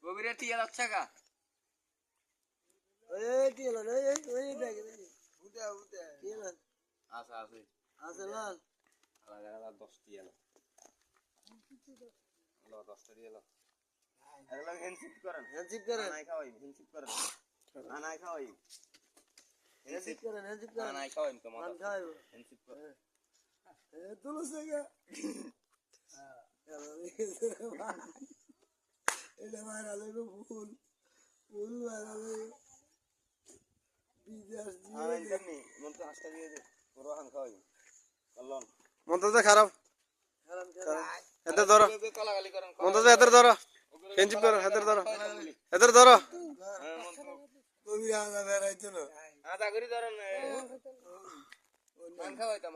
গভীরে টিয়া লাগছে কা আছে আছে আছে লাল আলাদা 10 টিয়া লো 10 টিয়া লো এগুলো হ্যান্ডশিপ করেন নাই খাওয়াই হ্যান্ডশিপ করেন নাই খাওয়াই হ্যান্ডশিপ করেন নাই খাওয়াই তো মান খাওয়াইবো হ্যান্ডশিপ করেন তুলো সেগা এটা মারা লইবো ফুল ফুল মারা লইবো বিদেশ আর দিয়ে এমনি মন তো হাসটা দিয়ে দে পুরো হান খাওয়াই চলন মন্তজা খারাপ এতে ধরো কলাগালি করেন মন্তজা এতে ধরো ফেঞ্চিপ করো এতে ধরো কবি আদা বেড়াইতো না আদা করি ধরেন হান খাওয়াইতাম